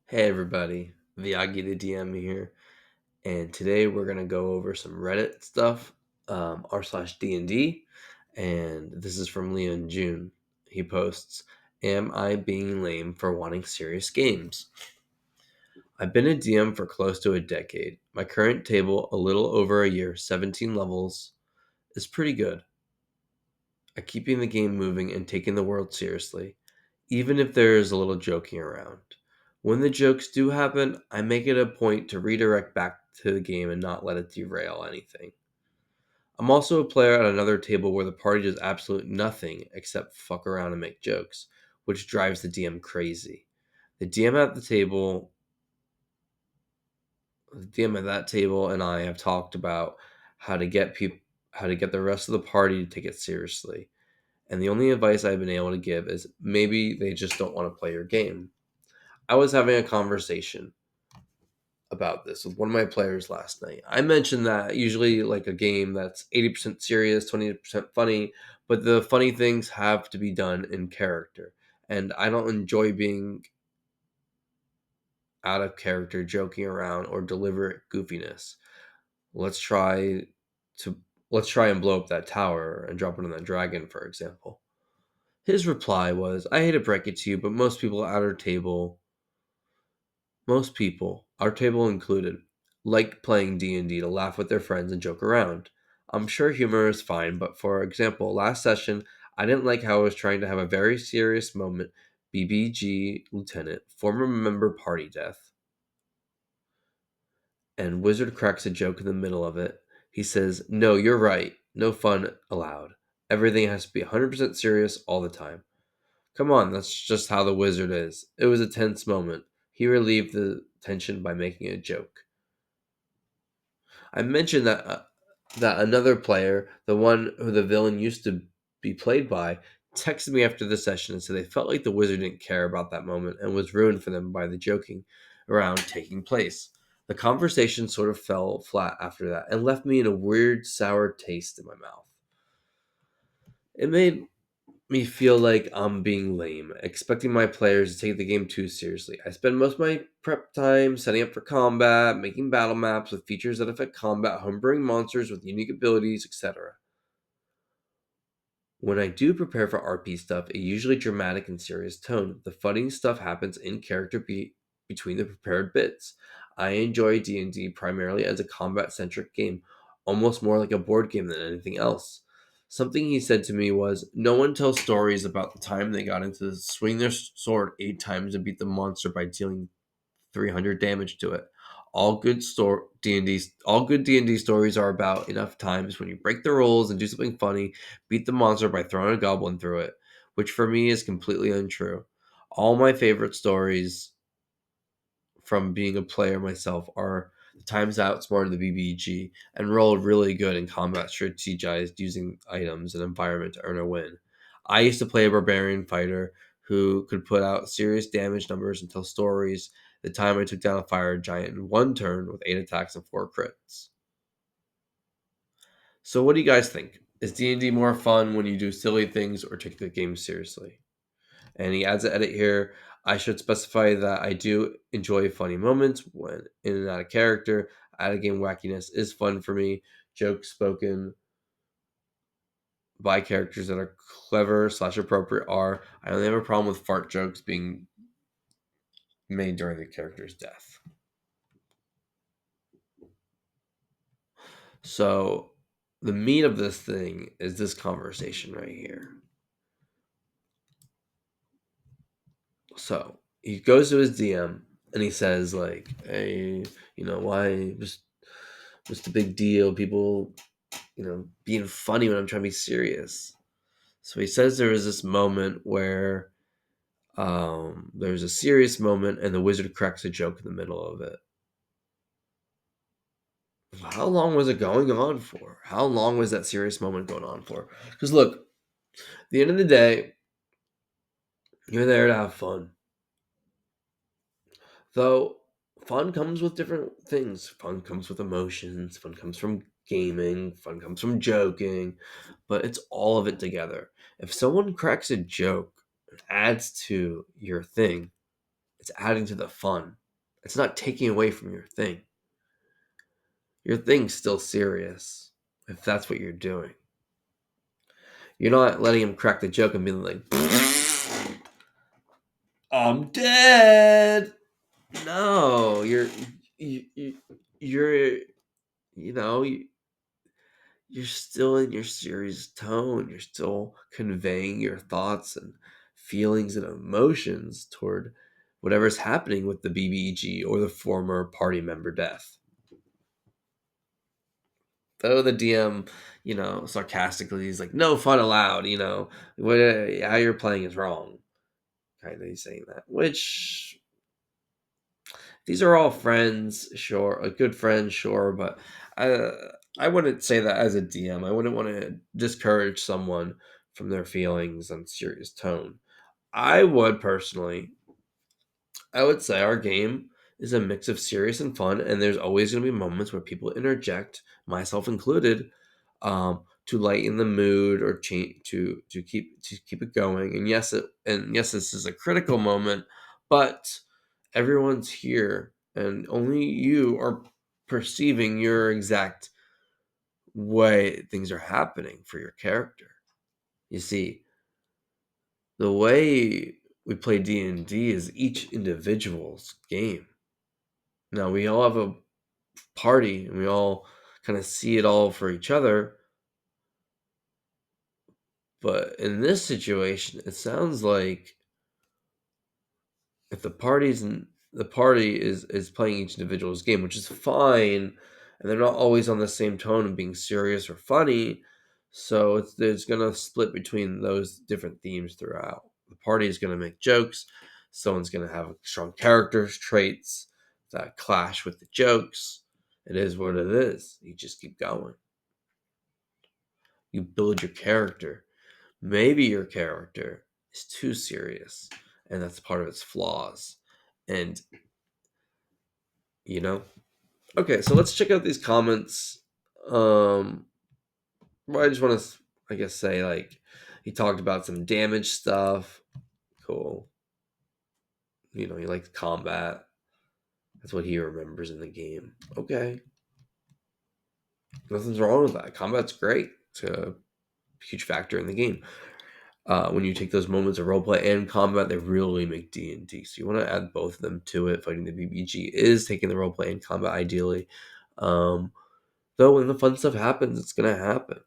Hey everybody, Viagi the DM here, and today we're gonna go over some Reddit stuff, r/D&D, and this is from Leon June. He posts, "Am I being lame for wanting serious games? I've been a DM for close to a decade. My current table, a little over a year, 17 levels, is pretty good at keeping the game moving and taking the world seriously, even if there is a little joking around. When the jokes do happen, I make it a point to redirect back to the game and not let it derail anything. I'm also a player at another table where the party does absolute nothing except fuck around and make jokes, which drives the DM crazy. The DM at the table, the DM at that table and I have talked about how to get people how to get the rest of the party to take it seriously. And the only advice I've been able to give is maybe they just don't want to play your game. I was having a conversation about this with one of my players last night. I mentioned that usually like a game that's 80% serious, 20% funny, but the funny things have to be done in character. And I don't enjoy being out of character, joking around, or deliberate goofiness. Let's try to let's try and blow up that tower and drop it on that dragon, for example. His reply was, I hate to break it to you, but most people, our table included, like playing D&D to laugh with their friends and joke around. I'm sure humor is fine, but for example, last session, I didn't like how I was trying to have a very serious moment, BBG Lieutenant, former member party death, and Wizard cracks a joke in the middle of it. He says, No, you're right. No fun allowed. Everything has to be 100% serious all the time. Come on, that's just how the wizard is. It was a tense moment. He relieved the tension by making a joke. I mentioned that another player, the one who the villain used to be played by, texted me after the session and said they felt like the wizard didn't care about that moment and was ruined for them by the joking around taking place. The conversation sort of fell flat after that and left me in a weird sour taste in my mouth. It made me feel like I'm being lame, expecting my players to take the game too seriously. I spend most of my prep time setting up for combat, making battle maps with features that affect combat, homebrewing monsters with unique abilities, etc. When I do prepare for RP stuff, it's usually dramatic and serious tone. The funny stuff happens in character between the prepared bits. I enjoy D&D primarily as a combat-centric game, almost more like a board game than anything else. Something he said to me was, no one tells stories about the time they got into swing their sword 8 times and beat the monster by dealing 300 damage to it. All good D&D stories are about enough times when you break the rules and do something funny, beat the monster by throwing a goblin through it, which for me is completely untrue. All my favorite stories from being a player myself are the times I outsmarted the BBG and rolled really good in combat strategized using items and environment to earn a win. I used to play a barbarian fighter who could put out serious damage numbers and tell stories. The time I took down a fire giant in one turn with 8 attacks and 4 crits. So what do you guys think? Is D&D more fun when you do silly things or take the game seriously? And he adds an edit here. I should specify that I do enjoy funny moments when in and out of character. Out of game wackiness is fun for me. Jokes spoken by characters that are clever slash appropriate are. I only have a problem with fart jokes being made during the character's death. So the meat of this thing is this conversation right here. So he goes to his DM and he says like, "Hey, why just a big deal? People, being funny when I'm trying to be serious." So he says there was this moment where there's a serious moment and the wizard cracks a joke in the middle of it. How long was it going on for? How long was that serious moment going on for? Because look, at the end of the day, you're there to have fun. Though fun comes with different things. Fun comes with emotions. Fun comes from gaming. Fun comes from joking. But it's all of it together. If someone cracks a joke and adds to your thing, It's adding to the fun. It's not taking away from your thing. Your thing's still serious if that's what you're doing. You're not letting him crack the joke and being like, I'm dead. No, you're you know you're still in your serious tone. You're still conveying your thoughts and feelings and emotions toward whatever's happening with the BBG or the former party member death. Though the DM, sarcastically is like, "No fun allowed." How you're playing is wrong. Kind of saying that, which these are all friends, sure, a good friend, sure, but I I wouldn't say that as a DM. I wouldn't want to discourage someone from their feelings on serious tone. I would personally, I would say our game is a mix of serious and fun, and there's always going to be moments where people interject, myself included, to lighten the mood or change to keep it going. And yes, this is a critical moment, but everyone's here, and only you are perceiving your exact way things are happening for your character. You see, the way we play D&D is each individual's game. Now we all have a party and we all kind of see it all for each other, but in this situation it sounds like if the party is playing each individual's game, which is fine, and they're not always on the same tone and being serious or funny, so there's gonna split between those different themes throughout. The party is gonna make jokes. Someone's gonna have strong character traits that clash with the jokes. It is what it is. You just keep going. You build your character. Maybe your character is too serious, and that's part of its flaws. And you know, okay, so let's check out these comments. Well, I just want to, I guess, say like he talked about some damage stuff. Cool. He likes combat. That's what he remembers in the game. Okay, nothing's wrong with that. Combat's great. It's a huge factor in the game. When you take those moments of roleplay and combat, they really make D&D. So you want to add both of them to it. Fighting the BBG is taking the roleplay and combat ideally. Though when the fun stuff happens, it's gonna happen.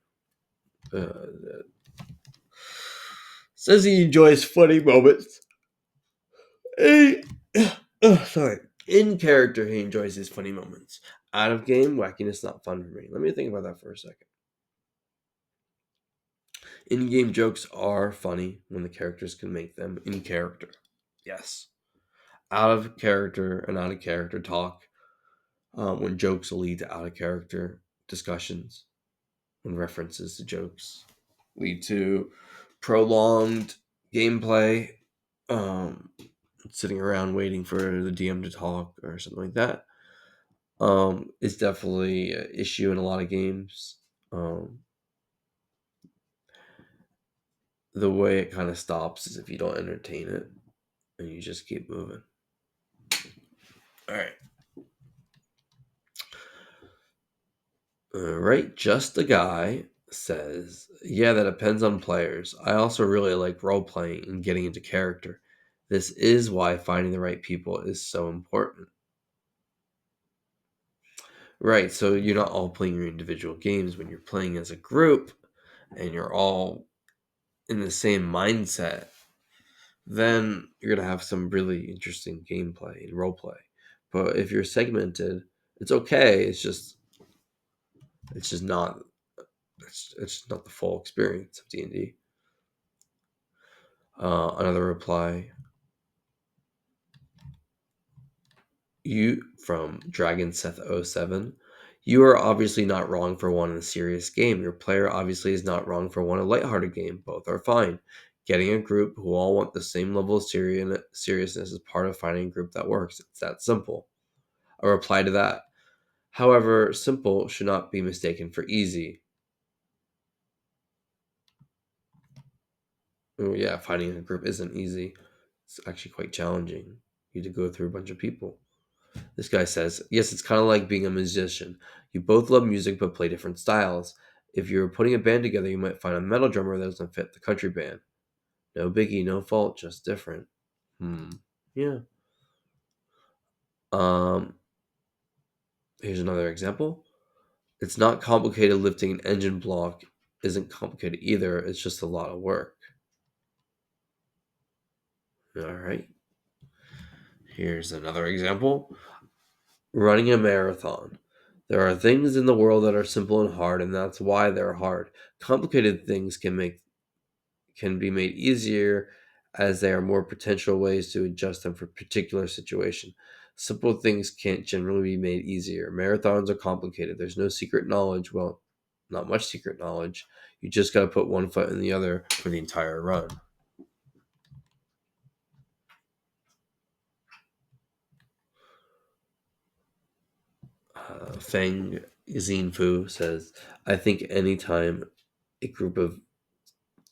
Says he enjoys funny moments. Sorry. In character, he enjoys his funny moments. Out of game, wackiness not fun for me. Let me think about that for a second. In-game jokes are funny when the characters can make them in character. Yes. Out of character and out of character talk, when jokes lead to out of character discussions, when references to jokes lead to prolonged gameplay, sitting around waiting for the DM to talk or something like that, is definitely an issue in a lot of games. The way it kind of stops is if you don't entertain it and you just keep moving. All right. All right. Just a guy says, yeah, that depends on players. I also really like role playing and getting into character. This is why finding the right people is so important. Right. So you're not all playing your individual games. When you're playing as a group and you're all in the same mindset, then you're going to have some really interesting gameplay and role play. But if you're segmented, it's okay. It's just not it's not the full experience of D&D. Another reply, you from Dragon Seth 07. You are obviously not wrong for wanting a serious game. Your player obviously is not wrong for wanting a lighthearted game. Both are fine. Getting a group who all want the same level of seriousness is part of finding a group that works. It's that simple. A reply to that. However, simple should not be mistaken for easy. Oh, yeah, finding a group isn't easy. It's actually quite challenging. You had to go through a bunch of people. This guy says, yes, it's kind of like being a musician. You both love music but play different styles. If you're putting a band together, you might find a metal drummer that doesn't fit the country band. No biggie, no fault, just different. Yeah. Um, Here's another example. It's not complicated lifting an engine block isn't complicated either. It's just a lot of work. All right. Here's another example. Running a marathon. There are things in the world that are simple and hard, and that's why they're hard. Complicated things can be made easier as there are more potential ways to adjust them for particular situation. Simple things can't generally be made easier. Marathons are complicated. There's no secret knowledge. Well, not much secret knowledge. You just got to put one foot in the other for the entire run. Feng Xinfu says, I think anytime a group of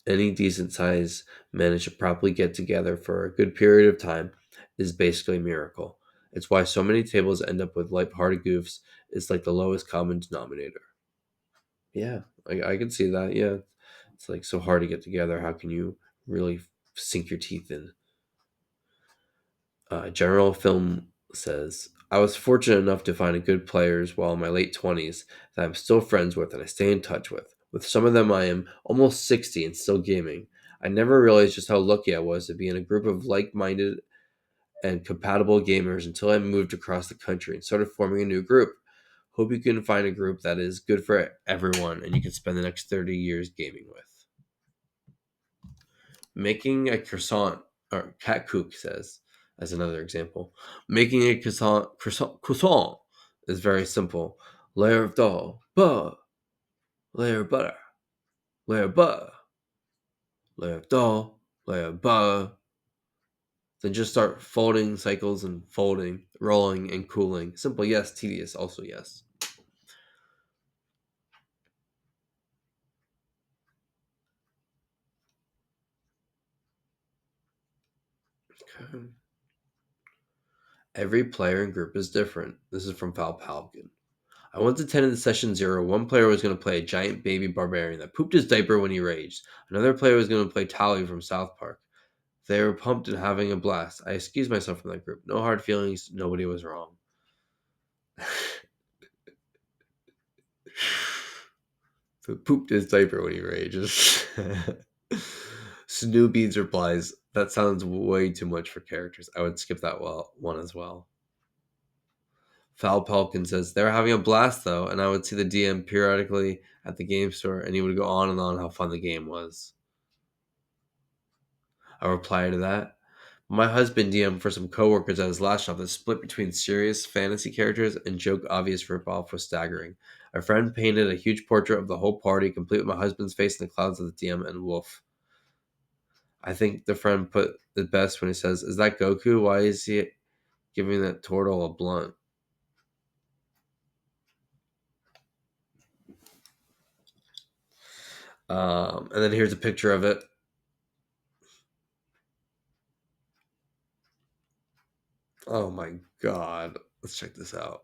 any decent size manage to properly get together for a good period of time is basically a miracle. It's why so many tables end up with light-hearted goofs. It's like the lowest common denominator. Yeah, I can see that. Yeah, it's like so hard to get together. How can you really sink your teeth in? General Film says, I was fortunate enough to find good players while in my late 20s that I'm still friends with and I stay in touch with. With some of them, I am almost 60 and still gaming. I never realized just how lucky I was to be in a group of like minded and compatible gamers until I moved across the country and started forming a new group. Hope you can find a group that is good for everyone and you can spend the next 30 years gaming with. Making a croissant, or Cat Cook says, as another example, making a croissant is very simple. Layer of dough, layer of butter, layer of butter, layer of dough, layer of butter. Then just start folding cycles and folding, rolling and cooling. Simple, yes. Tedious, also yes. Okay. Every player and group is different. This is from Val Palkin. I once attended session 0. One player was going to play a giant baby barbarian that pooped his diaper when he raged. Another player was going to play Tally from South Park. They were pumped and having a blast. I excused myself from that group. No hard feelings. Nobody was wrong. So pooped his diaper when he rages. Snoopy's replies, that sounds way too much for characters. I would skip that one as well. Val Palkin says, they're having a blast though, and I would see the DM periodically at the game store, and he would go on and on how fun the game was. I reply to that. My husband DM for some coworkers at his last shop. The split between serious fantasy characters and joke obvious ripoff was staggering. A friend painted a huge portrait of the whole party, complete with my husband's face in the clouds of the DM and Wolf. I think the friend put it best when he says, is that Goku? Why is he giving that turtle a blunt? And then here's a picture of it. Oh my god. Let's check this out.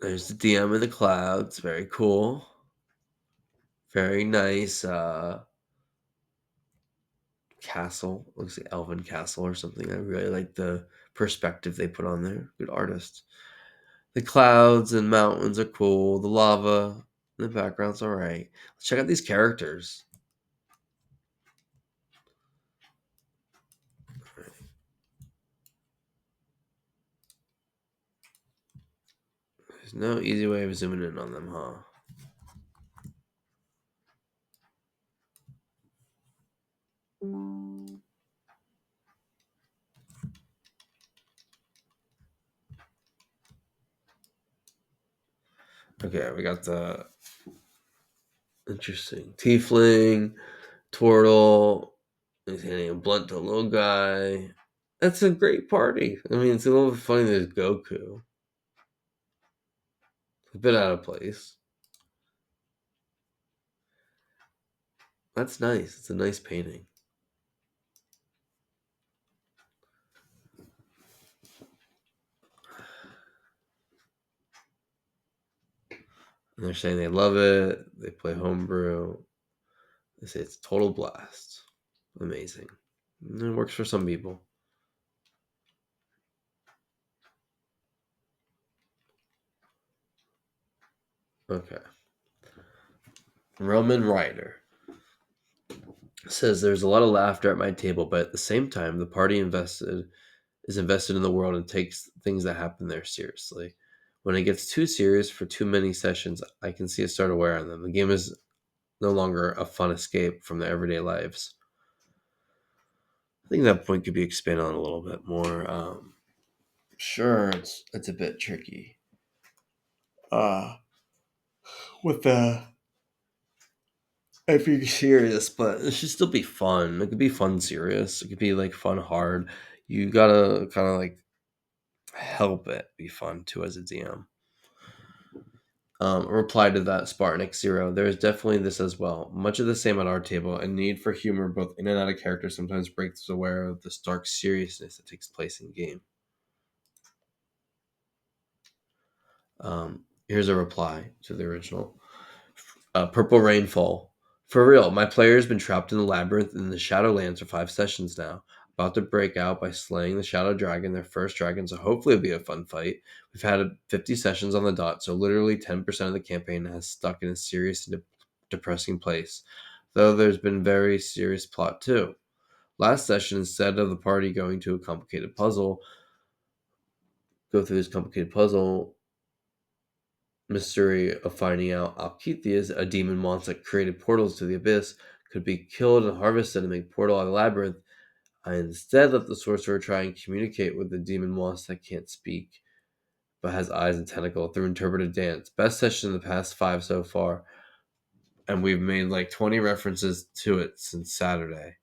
There's the DM in the clouds. Very cool. Very nice. Castle. Looks like Elven Castle or something. I really like the perspective they put on there. Good artist. The clouds and mountains are cool. The lava in the background's alright. Let's check out these characters. There's no easy way of zooming in on them, huh? Okay, we got the interesting tiefling, turtle. He's hitting a blunt to a little guy. That's a great party. I mean, it's a little funny. There's Goku. It's a bit out of place. That's nice. It's a nice painting. And they're saying they love it. They play homebrew. They say it's a total blast. Amazing. And it works for some people. Okay. Roman Ryder says there's a lot of laughter at my table, but at the same time, the party invested is invested in the world and takes things that happen there seriously. When it gets too serious for too many sessions, I can see it start to wear on them. The game is no longer a fun escape from their everyday lives. I think that point could be expanded on a little bit more. Sure, it's a bit tricky. Uh, with the if you're serious, but it should still be fun. It could be fun serious. It could be like fun hard. You gotta kind of like help it be fun too as a DM. A reply to that Spartan X Zero. There is definitely this as well. Much of the same at our table. A need for humor, both in and out of character, sometimes breaks aware of the stark seriousness that takes place in game. Here's a reply to the original. Purple Rainfall. For real, my player's been trapped in the labyrinth in the Shadowlands for 5 sessions now. About to break out by slaying the Shadow Dragon, their first dragon, so hopefully it'll be a fun fight. We've had 50 sessions on the dot, so literally 10% of the campaign has stuck in a serious and depressing place. Though there's been very serious plot too. Last session, instead of the party going to a complicated puzzle, go through this complicated puzzle, mystery of finding out Alketheus, a demon monster that created portals to the abyss, could be killed and harvested and make portal out of the labyrinth. I instead let the sorcerer try and communicate with the demon monster that can't speak but has eyes and tentacle through interpretive dance. Best session in the past 5 so far, and we've made like 20 references to it since Saturday.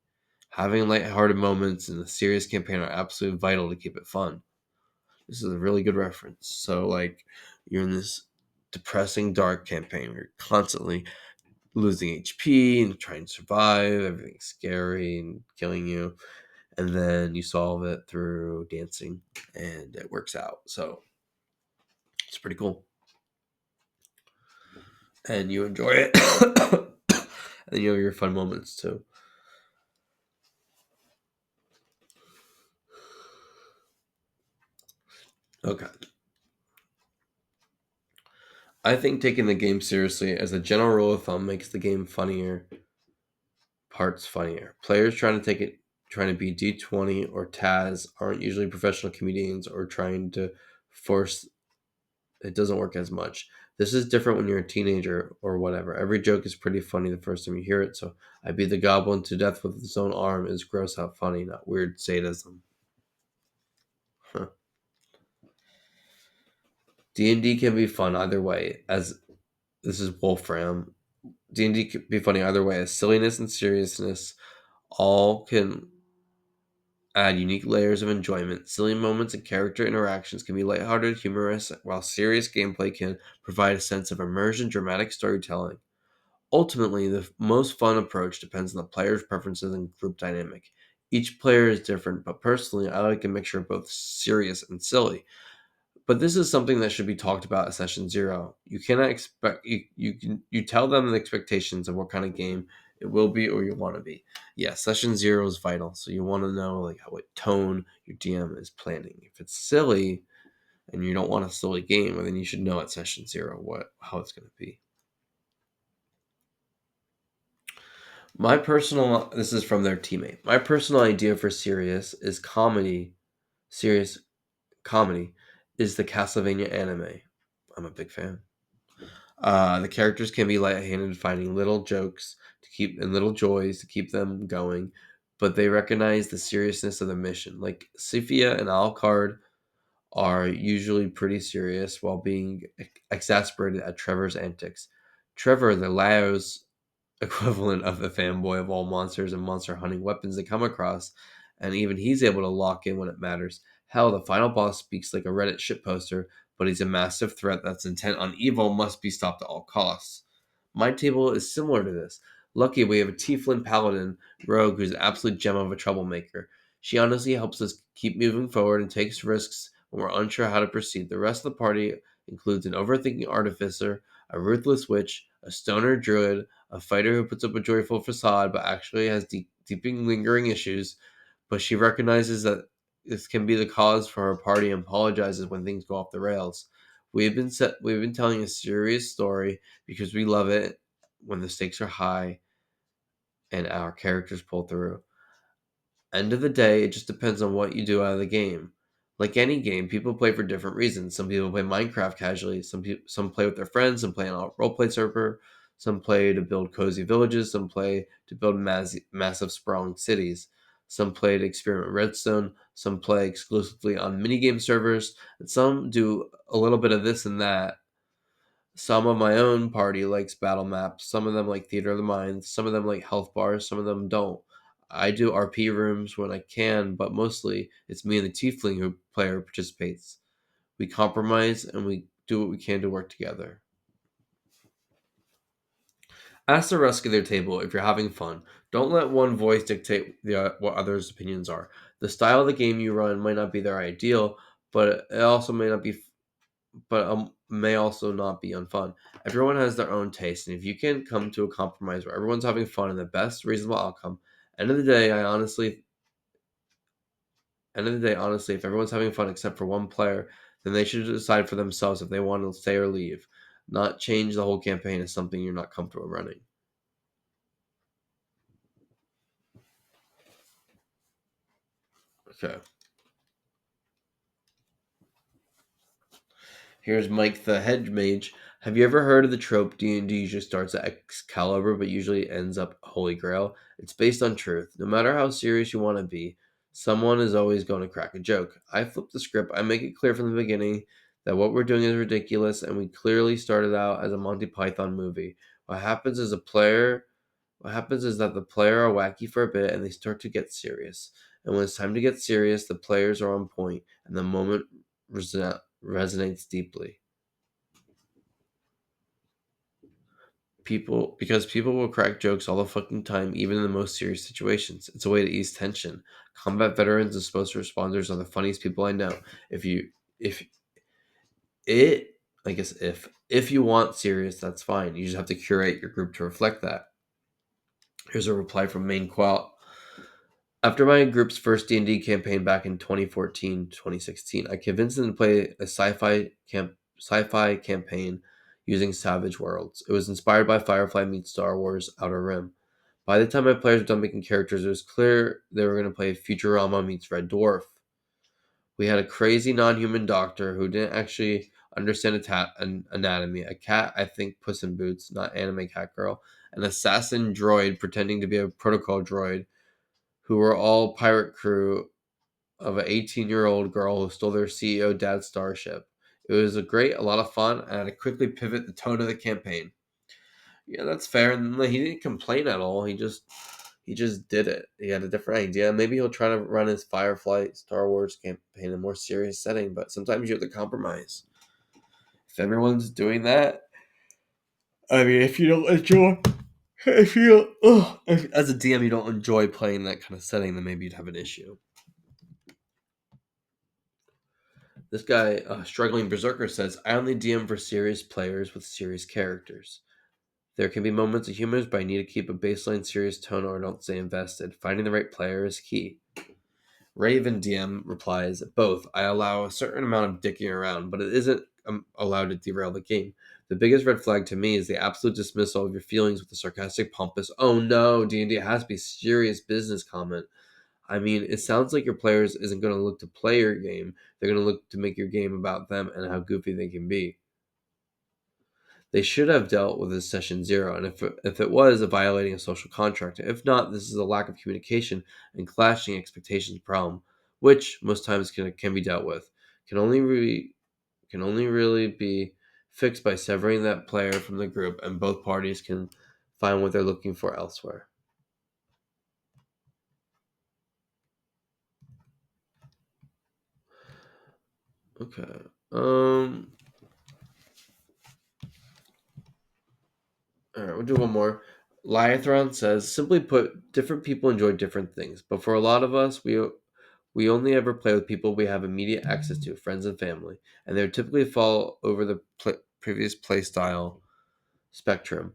Having lighthearted moments in a serious campaign are absolutely vital to keep it fun. This is a really good reference. So like you're in this depressing dark campaign where you're constantly losing HP and trying to survive. Everything's scary and killing you. And then you solve it through dancing and it works out. So it's pretty cool. And you enjoy it. And you have your fun moments too. Okay. I think taking the game seriously as a general rule of thumb makes the game parts funnier. Players trying to be D20 or Taz aren't usually professional comedians or trying to force it doesn't work as much. This is different when you're a teenager or whatever. Every joke is pretty funny the first time you hear it, so I beat the goblin to death with his own arm is gross out funny, not weird sadism. Huh. D&D can be fun either way, as this is Wolfram. D&D can be funny either way, as silliness and seriousness all can add unique layers of enjoyment. Silly moments and character interactions can be lighthearted, humorous, while serious gameplay can provide a sense of immersion, dramatic storytelling. Ultimately, the most fun approach depends on the player's preferences and group dynamic. Each player is different, but personally, I like a mixture of both serious and silly. But this is something that should be talked about at session zero. You cannot expect you tell them the expectations of what kind of game it will be or you want to be. Yeah, session zero is vital. So you want to know like what tone your DM is planning. If it's silly and you don't want a silly game, well, then you should know at session zero how it's going to be. My personal this is from their teammate. My personal idea for serious comedy is the Castlevania anime. I'm a big fan. The characters can be light-handed, finding little jokes to keep and little joys to keep them going, but they recognize the seriousness of the mission. Like Sophia and Alucard are usually pretty serious while being exasperated at Trevor's antics. Trevor, the Laos equivalent of the fanboy of all monsters and monster hunting weapons they come across, and even he's able to lock in when it matters. Hell, the final boss speaks like a Reddit shitposter, but he's a massive threat that's intent on evil, must be stopped at all costs. My table is similar to this. Lucky we have a Tieflin Paladin rogue who's an absolute gem of a troublemaker. She honestly helps us keep moving forward and takes risks when we're unsure how to proceed. The rest of the party includes an overthinking artificer, a ruthless witch, a stoner druid, a fighter who puts up a joyful facade but actually has deeping lingering issues, but she recognizes that this can be the cause for her party and apologizes when things go off the rails. We've been telling a serious story because we love it when the stakes are high and our characters pull through. End of the day, it just depends on what you do out of the game. Like any game, people play for different reasons. Some people play Minecraft casually. Some play with their friends. Some play on a roleplay server. Some play to build cozy villages. Some play to build massive sprawling cities. Some play to experiment redstone. Some play exclusively on minigame servers. And some do a little bit of this and that. Some of my own party likes battle maps. Some of them like Theater of the Mind. Some of them like health bars. Some of them don't. I do RP rooms when I can, but mostly it's me and the Tiefling who player participates. We compromise and we do what we can to work together. Ask the rest of their table if you're having fun. Don't let one voice dictate what others' opinions are. The style of the game you run might not be their ideal, but it also may not be may also not be unfun. Everyone has their own taste, and if you can come to a compromise where everyone's having fun and the best reasonable outcome, end of the day, honestly, if everyone's having fun except for one player, then they should decide for themselves if they want to stay or leave, not change the whole campaign as something you're not comfortable running. Okay. Here's Mike the Hedge Mage. Have you ever heard of the trope D&D usually starts at Excalibur but usually ends up Holy Grail? It's based on truth. No matter how serious you want to be, someone is always going to crack a joke. I flip the script. I make it clear from the beginning that what we're doing is ridiculous and we clearly started out as a Monty Python movie. What happens is that the player are wacky for a bit and they start to get serious. And when it's time to get serious, the players are on point and the moment resonates deeply. People will crack jokes all the fucking time, even in the most serious situations. It's a way to ease tension. Combat veterans and supposed responders are the funniest people I know. If you if it I guess if you want serious, that's fine. You just have to curate your group to reflect that. Here's a reply from Main Qual. After my group's first D&D campaign back in 2014-2016, I convinced them to play a sci-fi campaign using Savage Worlds. It was inspired by Firefly meets Star Wars Outer Rim. By the time my players were done making characters, it was clear they were going to play Futurama meets Red Dwarf. We had a crazy non-human doctor who didn't actually understand anatomy, a cat, I think Puss in Boots, not anime cat girl, an assassin droid pretending to be a protocol droid, who were all pirate crew of an 18-year-old girl who stole their CEO dad's starship. It was a lot of fun, and I had to quickly pivot the tone of the campaign. Yeah, that's fair. And he didn't complain at all. He just did it. He had a different idea. Maybe he'll try to run his Firefly Star Wars campaign in a more serious setting, but sometimes you have to compromise. If everyone's doing that, I mean, if you don't enjoy, if you, if, as a DM, you don't enjoy playing that kind of setting, then maybe you'd have an issue. This guy, Struggling Berserker, says, I only DM for serious players with serious characters. There can be moments of humor, but I need to keep a baseline serious tone or I don't stay invested. Finding the right player is key. Raven DM replies, both. I allow a certain amount of dicking around, but it isn't allowed to derail the game. The biggest red flag to me is the absolute dismissal of your feelings with the sarcastic, pompous, oh no, D&D has to be serious business comment. I mean, it sounds like your players isn't going to look to play your game. They're going to look to make your game about them and how goofy they can be. They should have dealt with this session zero, and if it was a violating a social contract, if not, this is a lack of communication and clashing expectations problem, which most times can be dealt with. Can only really be fixed by severing that player from the group, and both parties can find what they're looking for elsewhere. Okay. All right, we'll do one more. Liathron says, simply put, different people enjoy different things, but for a lot of us, we only ever play with people we have immediate access to, friends and family, and they would typically fall over the previous play style spectrum.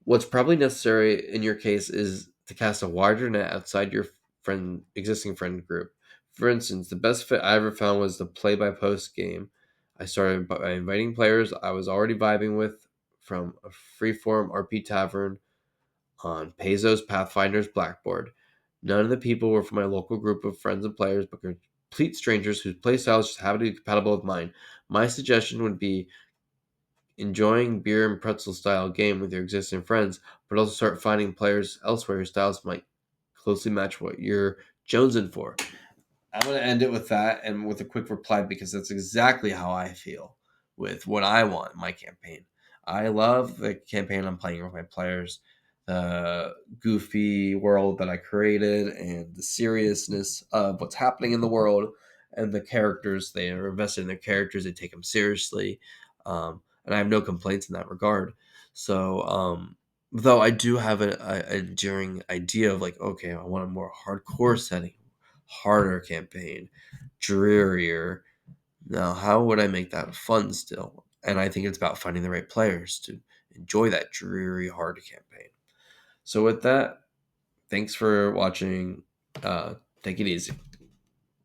What's probably necessary in your case is to cast a wider net outside your existing friend group. For instance, the best fit I ever found was the play by post game. I started by inviting players I was already vibing with from a freeform RP tavern on Pezos Pathfinder's Blackboard. None of the people were from my local group of friends and players, but complete strangers whose playstyles just happened to be compatible with mine. My suggestion would be enjoying beer and pretzel style game with your existing friends, but also start finding players elsewhere whose styles might closely match what you're jonesing for. I'm going to end it with that and with a quick reply because that's exactly how I feel with what I want in my campaign. I love the campaign I'm playing with my players, the goofy world that I created, and the seriousness of what's happening in the world, and the characters. They are invested in their characters, they take them seriously. And I have no complaints in that regard. So, though I do have an enduring idea of like, okay, I want a more hardcore setting, harder campaign, drearier. Now, how would I make that fun still? And I think it's about finding the right players to enjoy that dreary, hard campaign. So, with that, thanks for watching. Take it easy.